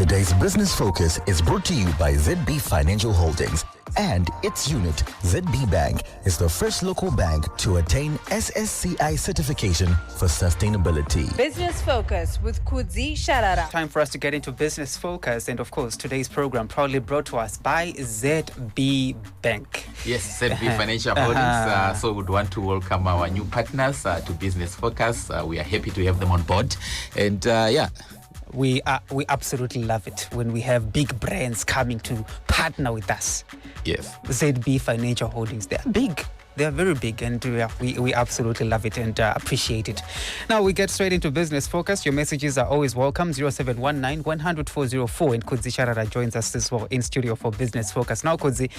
Today's Business Focus is brought to you by ZB Financial Holdings, and its unit, ZB Bank, is the first local bank to attain SSCI certification for sustainability. Business Focus with Kudzie, Sharara. Time for us to get into Business Focus, and of course, today's program proudly brought to us by ZB Bank. Yes, ZB Financial Holdings. So we'd want to welcome our new partners to Business Focus. We are happy to have them on board, and We absolutely love it when we have big brands coming to partner with us. Yes. ZB Financial Holdings, they are big. They are very big, and we absolutely love it and appreciate it. Now we get straight into Business Focus. Your messages are always welcome. 0719 100 404, and Kudzie Sharara joins us as well in studio for Business Focus. Now, Kudzie,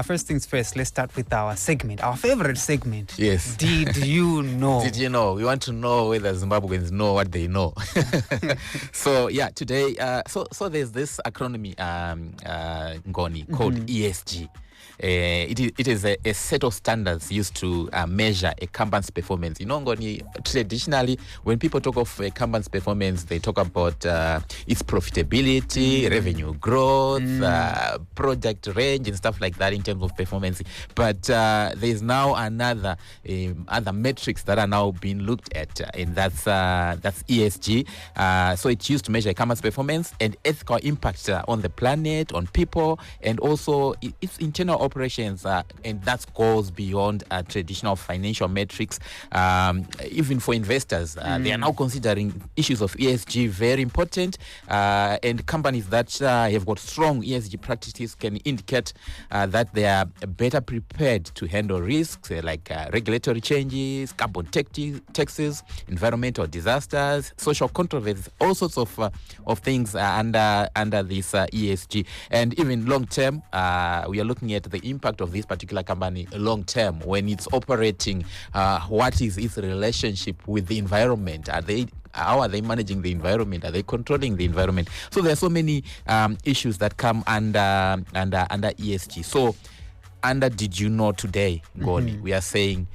first things first, let's start with our segment, our favorite segment. Yes. Did you know? Did you know? We want to know whether Zimbabweans know what they know. So yeah, today, so there's this acronym, Ngoni, called ESG. It is a set of standards used to measure a company's performance. You know, Ngoni, traditionally, when people talk of a company's performance, they talk about its profitability, revenue growth, product range, and stuff like that in terms of performance. But there's now other metrics that are now being looked at, and that's ESG. So it's used to measure a company's performance and ethical impact on the planet, on people, and also its internal operations, and that goes beyond traditional financial metrics. Even for investors, they are now considering issues of ESG very important, and companies that have got strong ESG practices can indicate that they are better prepared to handle risks like regulatory changes, carbon taxes, environmental disasters, social controversies, all sorts of things under this ESG. And even long term, we are looking at the impact of this particular company long term when it's operating. What is its relationship with the environment? How are they managing the environment? Are they controlling the environment? So there are so many issues that come under ESG. So under Did You Know today, Ngoni, we are saying,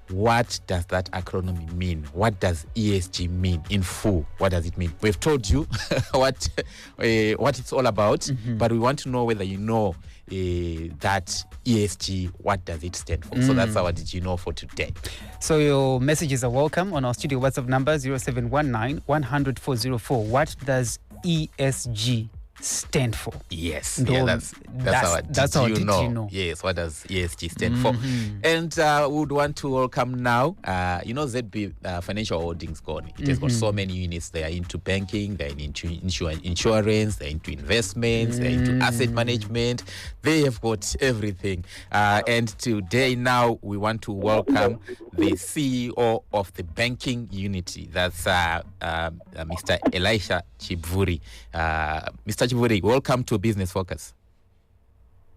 what does that acronym mean? What does ESG mean in full? What does it mean? We've told you what it's all about, but we want to know whether you know that ESG, what does it stand for? So that's our Did You Know for today. So your messages are welcome on our studio WhatsApp number 0719 100 404. What does ESG stand for? Yes, yeah, that's our Did You Know. Yes, what does ESG stand for? And we would want to welcome now, ZB Financial Holdings, Goni. It has got so many units. They are into banking, they're into insurance, they're into investments, they're into asset management. They have got everything. And today now we want to welcome the CEO of the banking unity. That's Mr. Elisha Chibvuri. Mr. Chibvuri, welcome to Business Focus.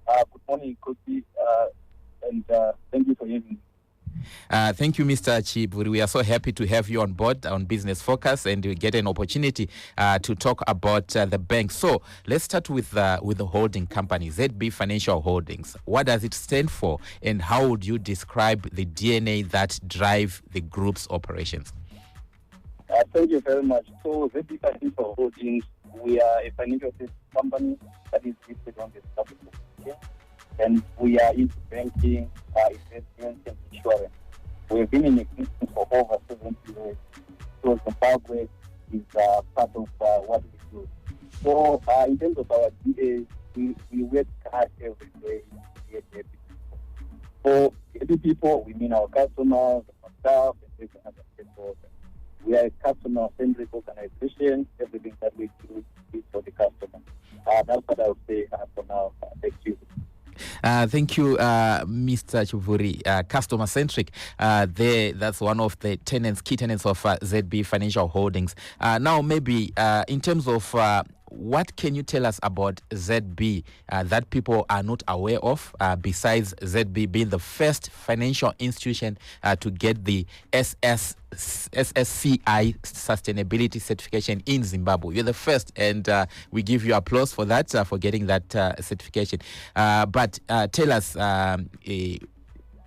Good morning, Kudzie, and thank you for having me. Thank you, Mr. Chibvuri. We are so happy to have you on board on Business Focus, and we get an opportunity to talk about the bank. So let's start with the holding company, ZB Financial Holdings. What does it stand for, and how would you describe the DNA that drive the group's operations? Thank you very much. So ZB Financial Holdings, we are a financial services company that is listed on the stock exchange, and we are into banking, investment, and insurance. We've been in existence for over 70 years. So Zimbabwe is part of what we do. So in terms of our DA, we work hard every day to create happy people. For happy people, we mean our customers, our staff, and every other stakeholder. We are a customer-centric organization. Everything that we do is for the customer. That's what I would say for now. Thank you. Thank you, Mr. Chibvuri. Customer-centric. That's one of the key tenets of ZB Financial Holdings. Now, maybe in terms of what can you tell us about ZB that people are not aware of, besides ZB being the first financial institution to get the SSCI sustainability certification in Zimbabwe? You're the first, and we give you applause for that, for getting that certification. But tell us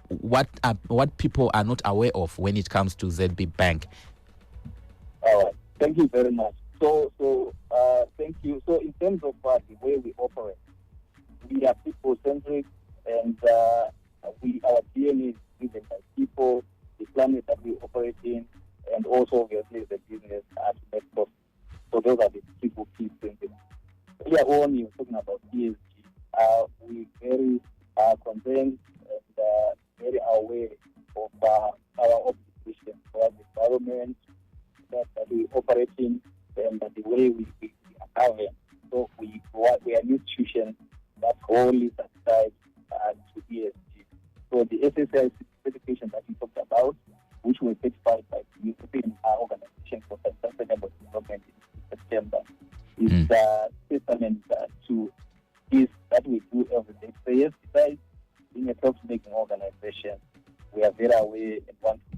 what people are not aware of when it comes to ZB Bank. Thank you very much. Thank you. So in terms of the way we operate, we are people-centric, and our DNA is driven by people, the planet that we operate in, and also obviously the business to make profit. So those are the people key principles. Earlier on, you were talking about ESG. We very concerned and very aware of our obligation for the environment that we operate in and the way we are governed. So we are an institution that wholly subscribes to ESG. So the SSI certification that we talked about, which was certified by the European Organization for Sustainable Development in September, is testament to this that we do every day. So yes, besides being a profit-making organization, we are very aware and want to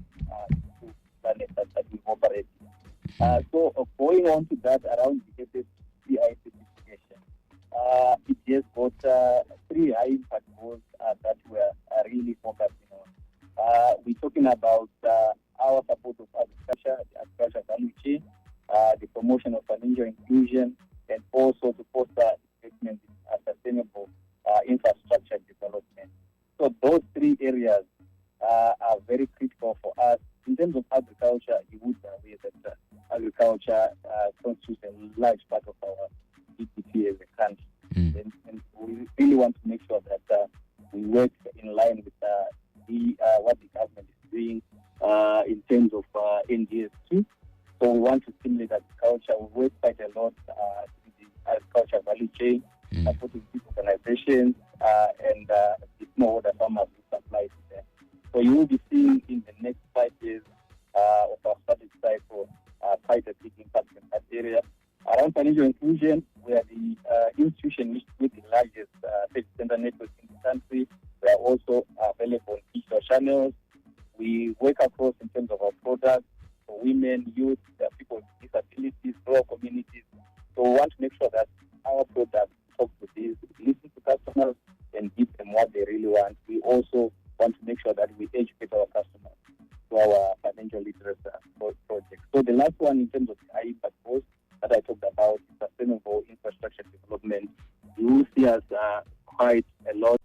improve the planet that we operate in. So going on to that around the SSCI certification, it has got 3 high impact goals that we are really focusing on. We're talking about our support of agriculture, the agriculture value chain, the promotion of financial inclusion, and also to foster investment in sustainable infrastructure development. So those 3 areas are very critical for us. In terms of agriculture, you would be aware that agriculture constitutes a large part of our GDP as a country. And we really want to make sure that we work in line with what the government is doing in terms of NGS2. So we want to stimulate agriculture. We work quite a lot in the agriculture value chain, supporting big organizations and the smallholder farmers who supply to them. So you will be seeing in the next 5 years of our strategy cycle quite a big impact in that area. Around financial inclusion, we are the institution with the largest faith center network in the country. We are also available on digital channels. We work across in terms of our products for women, youth, people with disabilities, rural communities. So we want to make sure that our products talk to these, listen to customers, and give them what they really want. We also want to make sure that we educate our customers through our financial literacy project. So the last one in terms of the high impact goals that I talked about is sustainable infrastructure development. You will see us quite a lot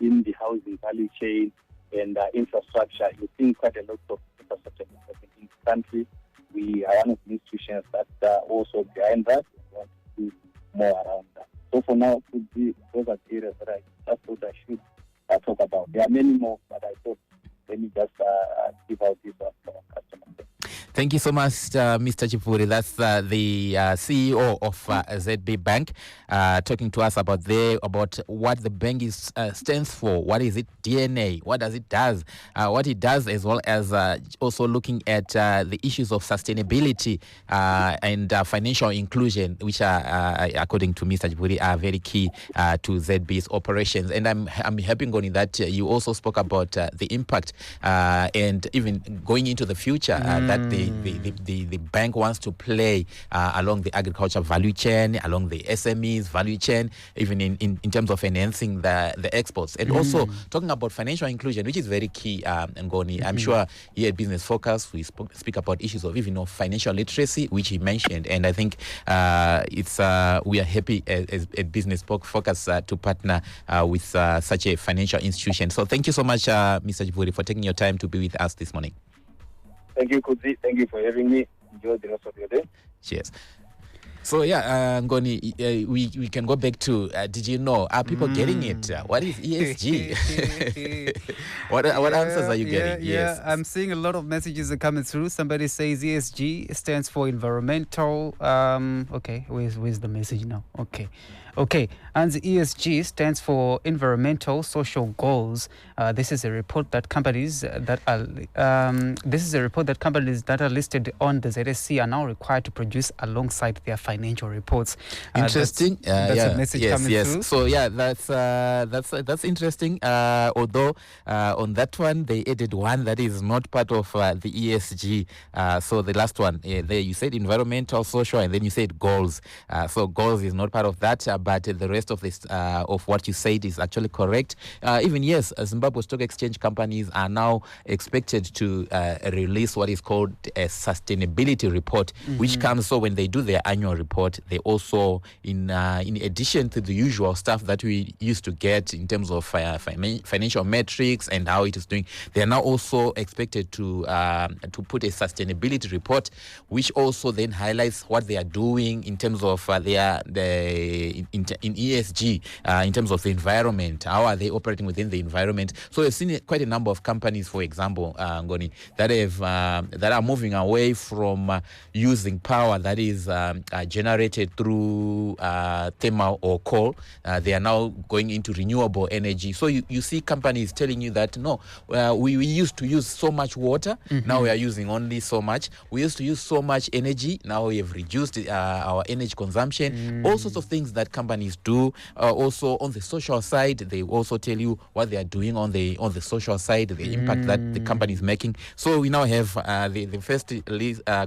in the housing value chain and infrastructure. You're seeing quite a lot of infrastructure development in the country. We are one of the institutions that are also behind that. We want to do more around that. So for now, those are the areas that I just thought I should talk about. There are many more, but I thought let me just give out this one for our customers. Thank you so much, Mr. Chipuri. That's the CEO of ZB Bank, talking to us about what the bank stands for. What is it DNA? What does it does? What it does, as well as also looking at the issues of sustainability and financial inclusion, which are, according to Mr. Chipuri, are very key to ZB's operations. And I'm happy, Ngoni, that you also spoke about the impact and even going into the future that the bank wants to play along the agriculture value chain, along the SMEs value chain, even in terms of enhancing the exports. And also talking about financial inclusion, which is very key, Ngoni. I'm sure here at Business Focus, we speak about issues of even financial literacy, which he mentioned. And I think we are happy at Business Focus to partner with such a financial institution. So thank you so much, Mr. Jipuri, for taking your time to be with us this morning. Thank you, Kudzie. Thank you for having me. Enjoy the rest of your day. Cheers. So Ngoni, we can go back to, did you know, are people getting it? What is ESG? What answers are you getting? Yeah, Yes. I'm seeing a lot of messages are coming through. Somebody says ESG stands for environmental. Okay, where's the message now? Okay, and the ESG stands for environmental social goals. This is a report that companies that are listed on the ZSC are now required to produce alongside their financial financial reports. Interesting. That's a message coming through. So yeah, that's interesting. Although on that one they added one that is not part of the ESG. So the last one there you said environmental, social, and then you said goals. So goals is not part of that, but the rest of this of what you said is actually correct. Even yes, Zimbabwe Stock Exchange companies are now expected to release what is called a sustainability report, which comes so when they do their annual report, they also in addition to the usual stuff that we used to get in terms of financial metrics and how it is doing, they are now also expected to put a sustainability report, which also then highlights what they are doing in terms of in ESG, in terms of the environment. How are they operating within the environment? So we've seen quite a number of companies, for example, Ngoni, that are moving away from using power that is generated through thermal or coal. They are now going into renewable energy. So you see companies telling you that no, we used to use so much water, now we are using only so much. We used to use so much energy, now we have reduced our energy consumption. All sorts of things that companies do. Also on the social side, they also tell you what they are doing on the social side, the impact that the company is making. So we now have the first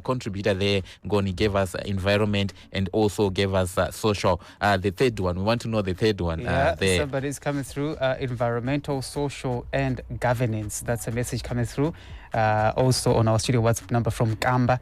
contributor there, Ngoni, gave us environment and also gave us social. The third one, we want to know the third one. Somebody's coming through. Environmental, social, and governance. That's a message coming through. Also on our studio WhatsApp number from Kamba.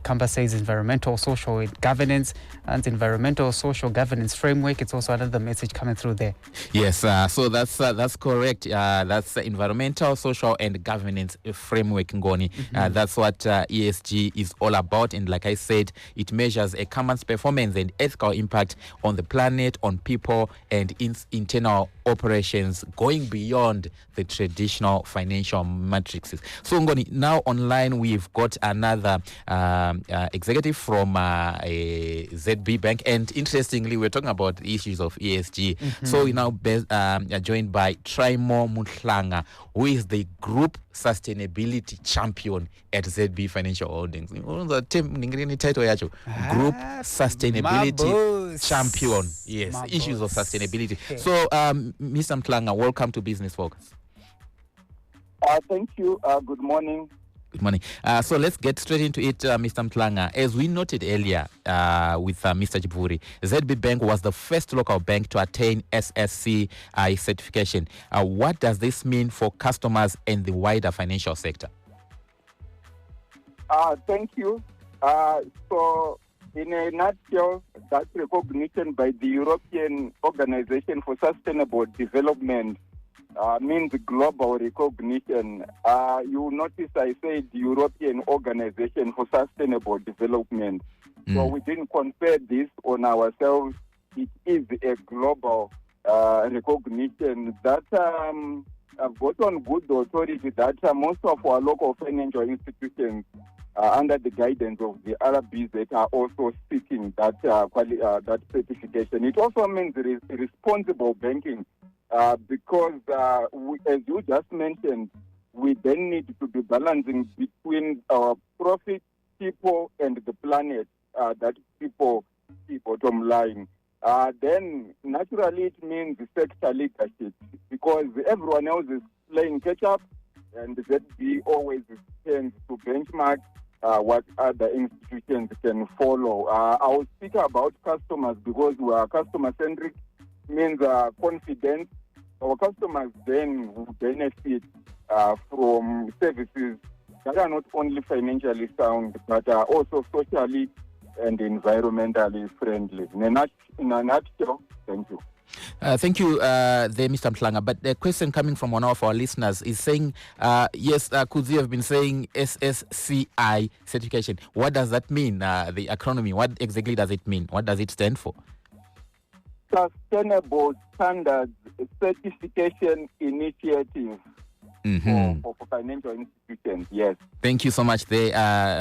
Kamba says environmental, social, and governance, and environmental, social, governance framework. It's also another message coming through there. Yes, so that's correct. That's environmental, social, and governance framework, Ngoni. That's what ESG is all about. And like I said, it measures a company's performance and ethical impact on the planet, on people, and internal operations, going beyond the traditional financial matrices. So Ngoni, now online we've got another executive from ZB Bank, and interestingly we're talking about the issues of ESG. So we now joined by Trimo Mutlanga, who is the group sustainability champion at ZB Financial Holdings. Title yacho, group sustainability champion. Yes, issues of sustainability. So Mr. Mtlanga, welcome to Business Focus. Thank you. Good morning. Good morning. So let's get straight into it, Mr. Mtlanga. As we noted earlier with Mr. Jiburi, ZB Bank was the first local bank to attain SSCI certification. What does this mean for customers and the wider financial sector? Thank you. So in a nutshell, that recognition by the European Organization for Sustainable Development means global recognition. You notice I said European Organization for Sustainable Development. So we didn't confer this on ourselves. It is a global recognition that I've got on good authority that most of our local financial institutions under the guidance of the RBZ are also seeking that that certification. It also means responsible banking. Because as you just mentioned, we then need to be balancing between our profit, people, and the planet. That people see bottom line. Then naturally it means sector leadership, because everyone else is playing catch up, and ZB always tends to benchmark what other institutions can follow. I will speak about customers because we are customer centric. Means confidence. Our customers then will benefit from services that are not only financially sound but are also socially and environmentally friendly. In a nutshell, thank you. Thank you there, Mr. Mtlanga. But the question coming from one of our listeners is saying, yes, Kudzie have been saying SSCI certification. What does that mean? The acronym, what exactly does it mean? What does it stand for? Sustainable Standards Certification Initiative for financial institutions, yes. Thank you so much there,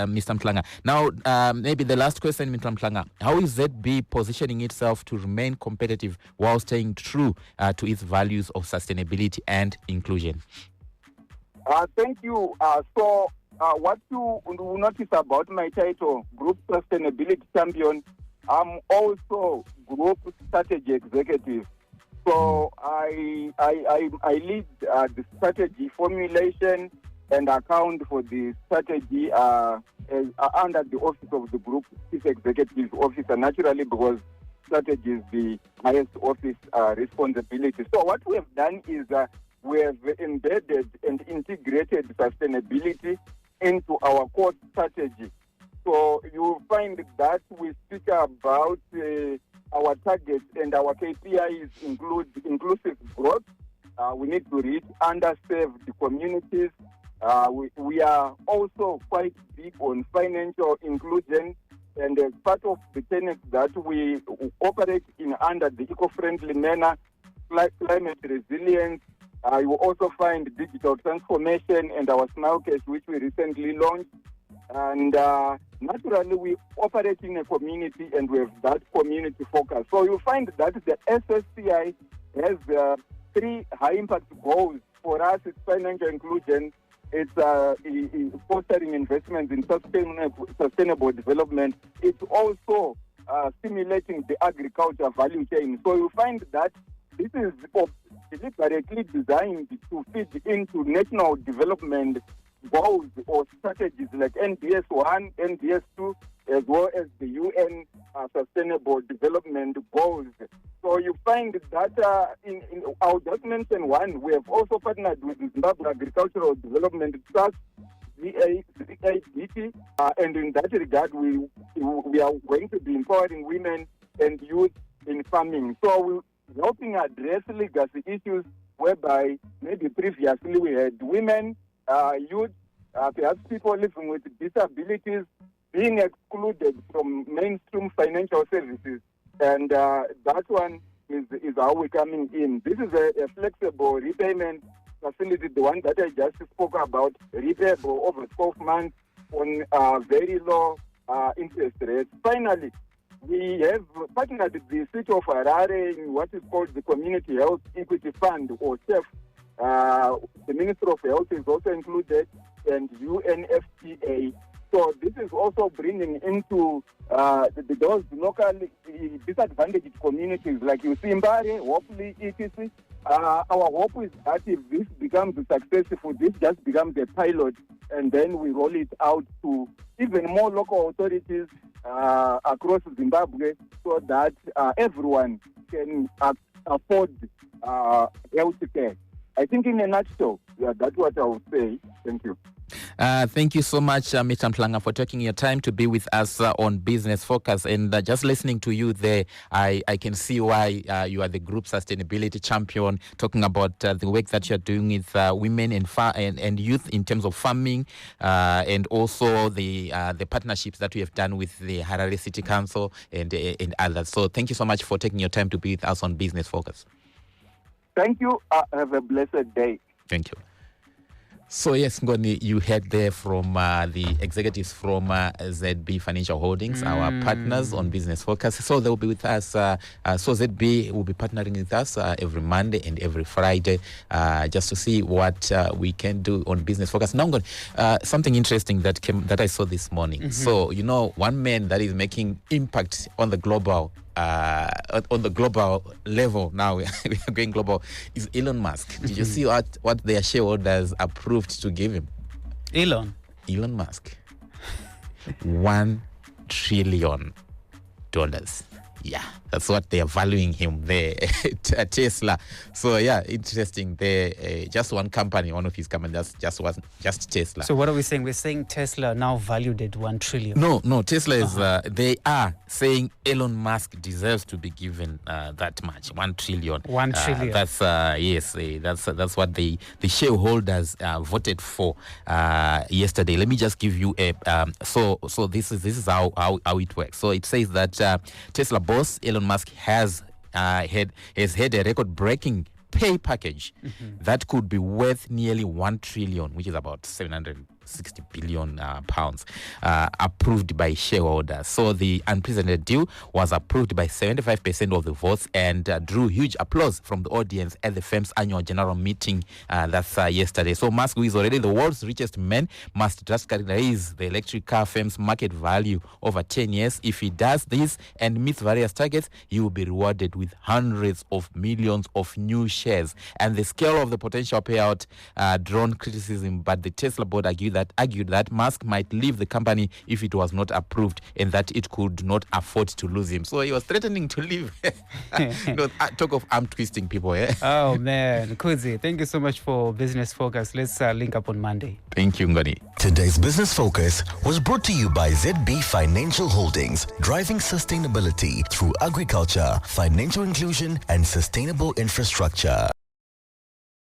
Mr. Mtlanga. Now, maybe the last question, Mr. Mtlanga. How is ZB positioning itself to remain competitive while staying true to its values of sustainability and inclusion? Thank you. So what you notice about my title, Group Sustainability Champion, I'm also group strategy executive. So I lead the strategy formulation and account for the strategy under the office of the group chief executive officer, naturally, because strategy is the highest office responsibility. So what we have done is we have embedded and integrated sustainability into our core strategy. So you find that we speak about our targets and our KPIs include inclusive growth. We need to reach underserved communities. We are also quite big on financial inclusion, and as part of the tenets that we operate in under the eco-friendly manner, climate resilience. You will also find digital transformation and our Smile Cash, which we recently launched. And naturally, we operate in a community and we have that community focus. So you find that the SSCI has 3 high-impact goals. For us, it's financial inclusion, it's fostering investments in sustainable development. It's also stimulating the agriculture value chain. So you find that this is deliberately designed to fit into national development goals or strategies like NDS 1, NDS 2, as well as the UN Sustainable Development Goals. So you find that I'll just mention one. We have also partnered with Zimbabwe Agricultural Development Trust, ZADT, and in that regard, we are going to be empowering women and youth in farming. So we're helping address legacy issues whereby maybe previously we had women, youth, perhaps people living with disabilities being excluded from mainstream financial services. And that one is how we're coming in. This is a flexible repayment facility, the one that I just spoke about, repayable over 12 months on very low interest rates. Finally, we have partnered with the city of Sharara in what is called the Community Health Equity Fund, or CHEF. The Minister of Health is also included, and UNFPA. So this is also bringing into those locally disadvantaged communities like you see Mbare, hopefully etc. Our hope is that if this becomes successful, this just becomes a pilot, and then we roll it out to even more local authorities across Zimbabwe, so that everyone can afford health care. I think in a nutshell, that's what I would say. Thank you. Thank you so much, Mr. Mplanga, for taking your time to be with us on Business Focus. And just listening to you there, I can see why you are the group sustainability champion, talking about the work that you're doing with women and youth in terms of farming, and also the partnerships that we have done with the Harare City Council and others. So thank you so much for taking your time to be with us on Business Focus. Thank you. Have a blessed day. Thank you. So yes, Ngoni, you heard there from the executives from ZB Financial Holdings, our partners on Business Focus. So they'll be with us. So ZB will be partnering with us every Monday and every Friday, just to see what we can do on Business Focus. Now, Ngoni, something interesting that I saw this morning. Mm-hmm. So one man that is making impact on the global level now, we are going global, is Elon Musk. Did you see what their shareholders approved to give him? Elon Musk. $1 trillion. Yeah, that's what they are valuing him there at Tesla. So yeah, interesting. There, just one company, one of his companies, just Tesla. So what are we saying? We're saying Tesla now valued at $1 trillion. No, Tesla is. They are saying Elon Musk deserves to be given that much, $1 trillion. $1 trillion. That's yes. That's what the shareholders voted for yesterday. Let me just give you a. So this is how it works. So it says that Tesla boss Elon Musk has had a record-breaking pay package that could be worth nearly $1 trillion, which is about $700 60 billion pounds approved by shareholders. So the unprecedented deal was approved by 75% of the votes and drew huge applause from the audience at the firm's annual general meeting that's yesterday. So Musk, who is already the world's richest man, must drastically raise the electric car firm's market value over 10 years. If he does this and meets various targets, he will be rewarded with hundreds of millions of new shares. And the scale of the potential payout drawn criticism, but the Tesla board argued that Musk might leave the company if it was not approved and that it could not afford to lose him. So he was threatening to leave. Talk of arm twisting people. Oh man, Kudzie, thank you so much for Business Focus. Let's link up on Monday. Thank you, Ngoni. Today's Business Focus was brought to you by ZB Financial Holdings, driving sustainability through agriculture, financial inclusion, and sustainable infrastructure.